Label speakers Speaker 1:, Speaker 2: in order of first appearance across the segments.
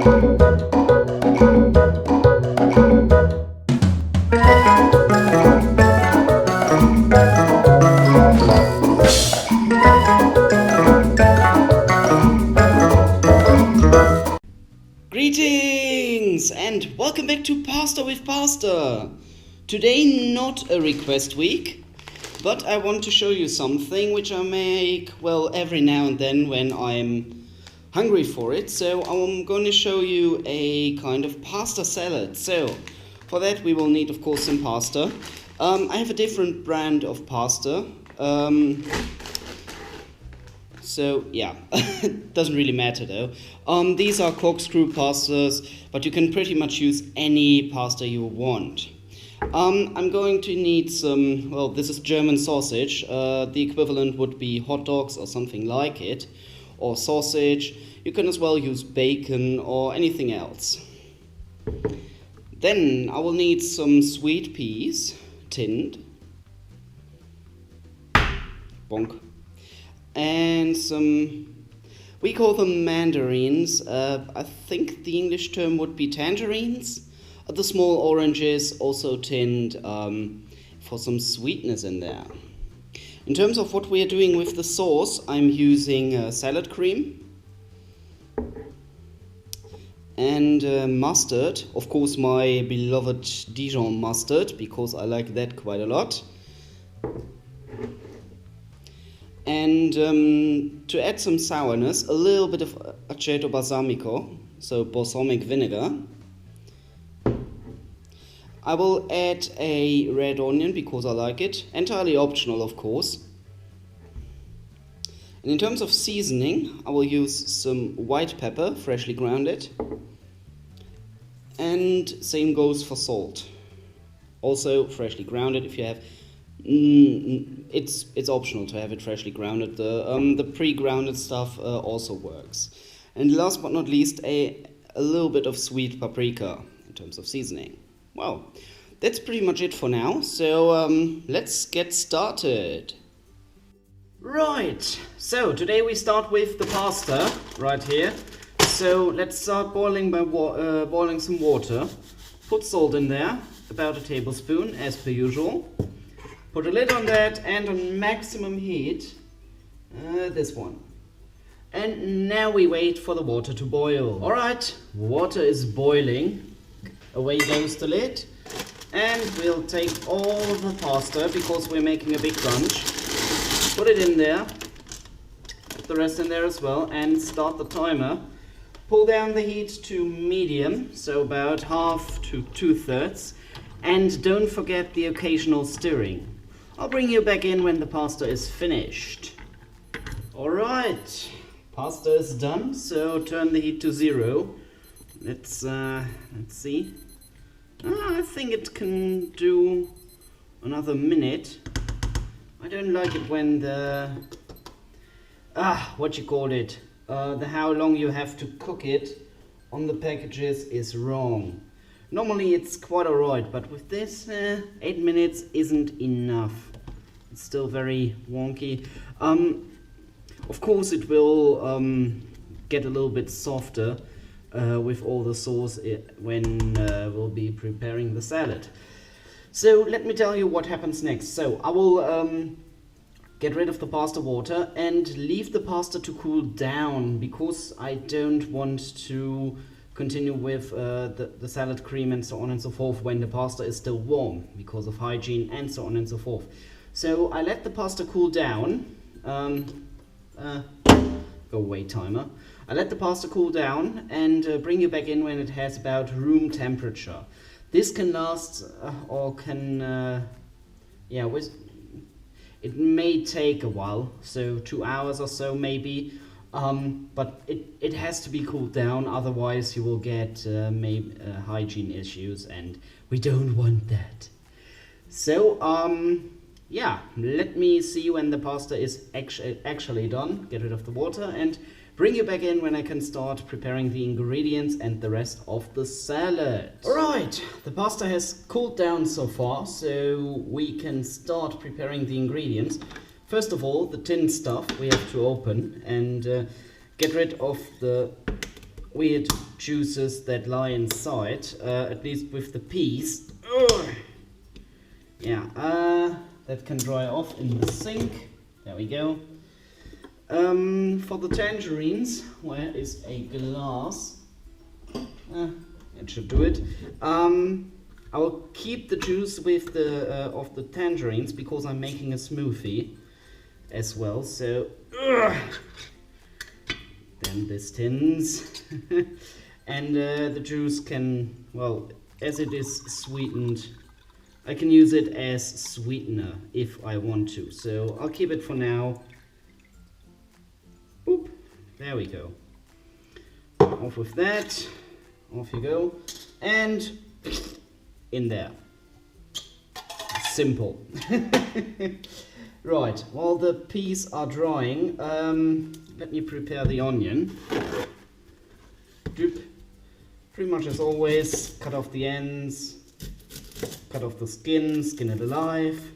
Speaker 1: Greetings and welcome back to Pasta with Pasta. Today not a request week, but I want to show you something which I make, well, every now and then when I'm hungry for it. So I'm going to show you a kind of pasta salad. So for that we will need, of course, some pasta. I have a different brand of pasta. So yeah, it doesn't really matter though. These are corkscrew pastas, but you can pretty much use any pasta you want. I'm going to need some, well, this is German sausage. The equivalent would be hot dogs or something like it, or sausage. You can as well use bacon or anything else. Then I will need some sweet peas, tinned. Bonk. And some, we call them mandarins. I think the English term would be tangerines. The small oranges, also tinned, for some sweetness in there. In terms of what we are doing with the sauce, I'm using salad cream and mustard. Of course, my beloved Dijon mustard, because I like that quite a lot. And to add some sourness, a little bit of aceto balsamico, so balsamic vinegar. I will add a red onion because I like it, entirely optional of course. And in terms of seasoning, I will use some white pepper, freshly grounded. And same goes for salt, also freshly grounded if you have. It's optional to have it freshly grounded. The pre-grounded stuff also works. And last but not least, a little bit of sweet paprika in terms of seasoning. Well, that's pretty much it for now. So let's get started. Right. So today we start with the pasta right here. So let's start boiling by boiling some water. Put salt in there, about a tablespoon as per usual. Put a lid on that and on maximum heat, this one. And now we wait for the water to boil. Alright, water is boiling. Away goes the lid. And we'll take all the pasta, because we're making a big bunch. Put it in there. Put the rest in there as well and start the timer. Pull down the heat to medium, so about half to 2/3. And don't forget the occasional stirring. I'll bring you back in when the pasta is finished. Alright, pasta is done, so turn the heat to 0. Let's see. I think it can do another minute. I don't like it when the, what you call it, the how long you have to cook it on the packages is wrong. Normally it's quite alright, but with this 8 minutes isn't enough. It's still very wonky. Of course it will get a little bit softer with all the sauce when we'll be preparing the salad. So let me tell you what happens next. So I will get rid of the pasta water and leave the pasta to cool down, because I don't want to continue with the salad cream and so on and so forth when the pasta is still warm, because of hygiene and so on and so forth. So I let the pasta cool down. Go away, timer. I let the pasta cool down and bring you back in when it has about room temperature. This can last or can, it may take a while, so 2 hours or so maybe. But it has to be cooled down, otherwise you will get maybe hygiene issues, and we don't want that. So yeah, let me see when the pasta is actually done. Get rid of the water and bring you back in when I can start preparing the ingredients and the rest of the salad. Alright, the pasta has cooled down so far, so we can start preparing the ingredients. First of all, the tin stuff we have to open and get rid of the weird juices that lie inside, at least with the peas. Ugh. Yeah, that can dry off in the sink. There we go. For the tangerines, where is a glass? It should do it. I will keep the juice with the of the tangerines because I'm making a smoothie as well. So then this tins, and the juice can, well, as it is sweetened, I can use it as sweetener if I want to. So I'll keep it for now. Boop. There we go. Off with that. Off you go. And in there. Simple. Right, while the peas are drying, let me prepare the onion. Doop. Pretty much as always, cut off the ends, cut off the skin, skin it alive.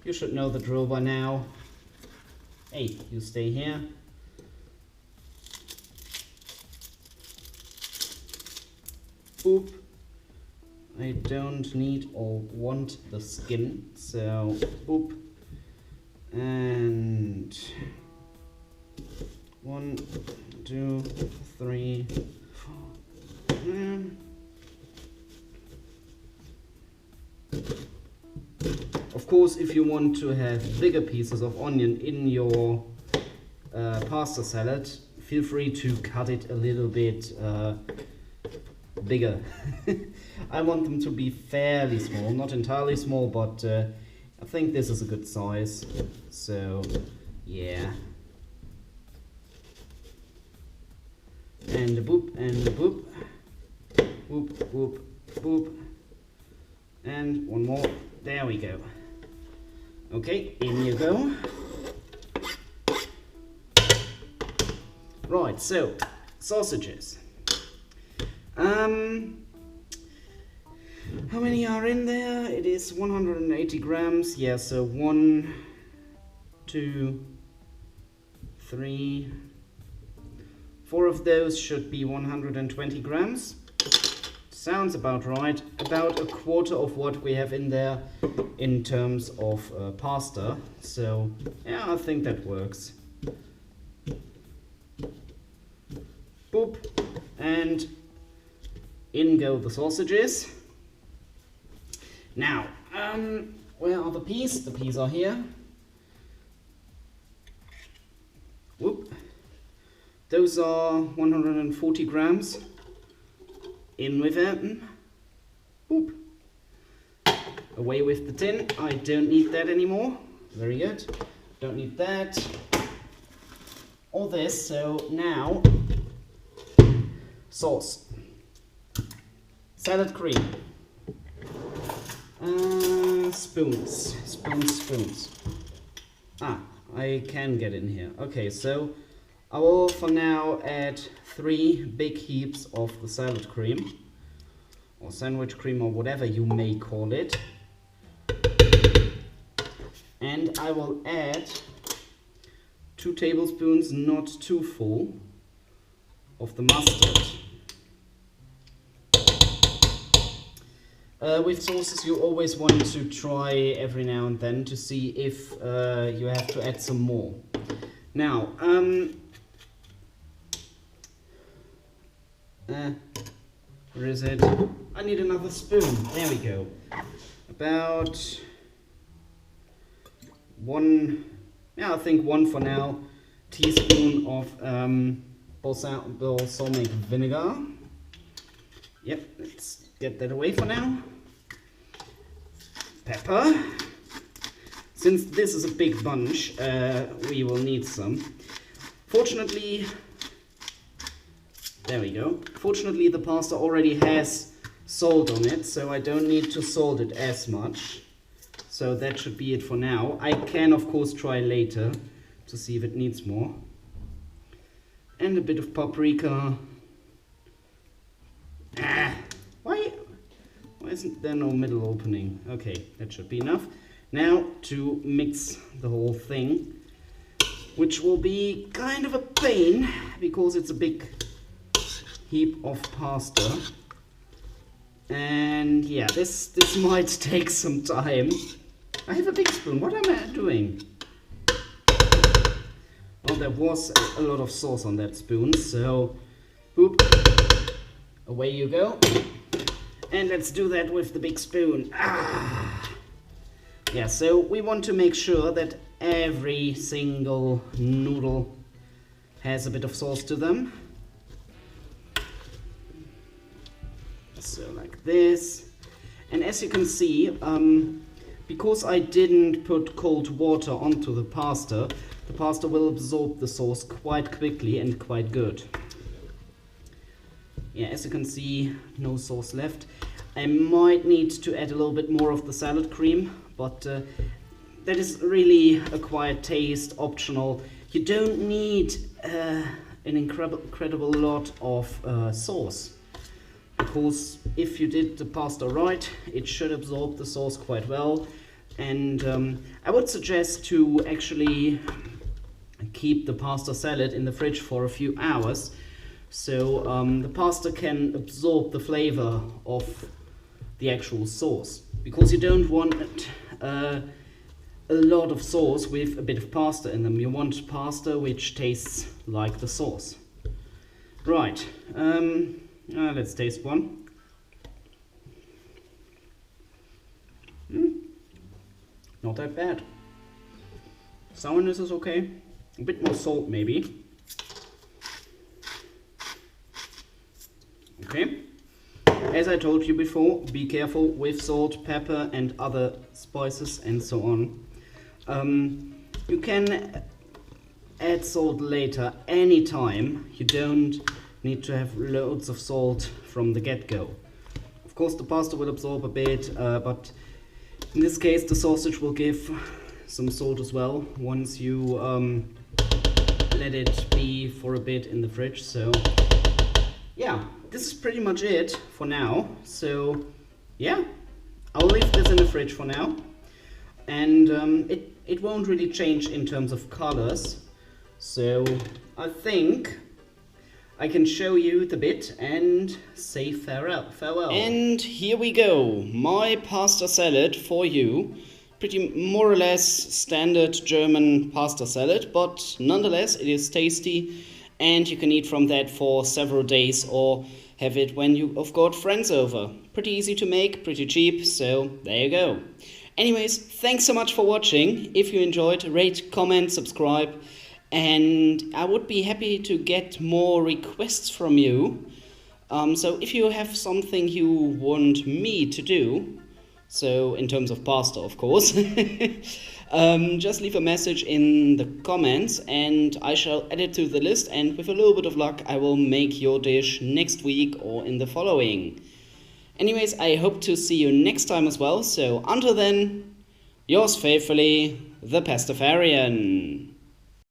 Speaker 1: You should know the drill by now. Hey, you stay here. Boop. I don't need or want the skin, so boop. And 1, 2, 3, 4. Of course, if you want to have bigger pieces of onion in your pasta salad, feel free to cut it a little bit bigger. I want them to be fairly small, not entirely small, but I think this is a good size. So yeah, and a boop and a boop, boop boop boop, and one more. There we go. Okay, in you go. Right, so sausages. How many are in there? It is 180 grams. Yeah, so 1, 2, 3, 4 of those should be 120 grams. Sounds about right. About a quarter of what we have in there in terms of pasta. So yeah, I think that works. Boop. And in go the sausages. Now, where are the peas? The peas are here. Whoop. Those are 140 grams. In with it. Boop. Away with the tin. I don't need that anymore. Very good. Don't need that. All this. So now, sauce. Salad cream. Spoons. Ah, I can get in here. Okay, so I will for now add 3 big heaps of the salad cream, or sandwich cream, or whatever you may call it. And I will add 2 tablespoons, not too full, of the mustard. With sauces, you always want to try every now and then to see if you have to add some more. Now, where is it? I need another spoon. There we go. About 1, yeah, I think 1 for now, teaspoon of balsamic vinegar. Yep, let's get that away for now. Pepper. Since this is a big bunch, we will need some. Fortunately, there we go. Fortunately, the pasta already has salt on it, so I don't need to salt it as much. So that should be it for now. I can, of course, try later to see if it needs more. And a bit of paprika. Why isn't there no middle opening? Okay, that should be enough. Now to mix the whole thing, which will be kind of a pain because it's a big heap of pasta. And yeah, this might take some time. I have a big spoon. What am I doing? Well, there was a lot of sauce on that spoon, so boop, away you go. And let's do that with the big spoon. Yeah, so we want to make sure that every single noodle has a bit of sauce to them. So like this. And as you can see, because I didn't put cold water onto the pasta will absorb the sauce quite quickly and quite good. Yeah, as you can see, no sauce left. I might need to add a little bit more of the salad cream, but that is really acquired taste, optional. You don't need an incredible lot of sauce, because if you did the pasta right, it should absorb the sauce quite well. And I would suggest to actually keep the pasta salad in the fridge for a few hours, so the pasta can absorb the flavor of the actual sauce, because you don't want a lot of sauce with a bit of pasta in them. You want pasta which tastes like the sauce. Right, let's taste one. Not that bad. Sourness is okay. A bit more salt maybe. Okay. As I told you before, be careful with salt, pepper and other spices and so on. You can add salt later anytime. You don't need to have loads of salt from the get-go. Of course the pasta will absorb a bit, but in this case the sausage will give some salt as well once you let it be for a bit in the fridge. So yeah, this is pretty much it for now. So yeah, I'll leave this in the fridge for now, and it won't really change in terms of colors. So I think I can show you the bit and say farewell. And here we go, my pasta salad for you. Pretty more or less standard German pasta salad, but nonetheless it is tasty, and you can eat from that for several days or have it when you've got friends over. Pretty easy to make, pretty cheap, so there you go. Anyways, thanks so much for watching. If you enjoyed, rate, comment, subscribe, and I would be happy to get more requests from you. So if you have something you want me to do, so in terms of pasta of course, just leave a message in the comments and I shall add it to the list, and with a little bit of luck I will make your dish next week or in the following. Anyways, I hope to see you next time as well, so until then, yours faithfully, the Pastafarian.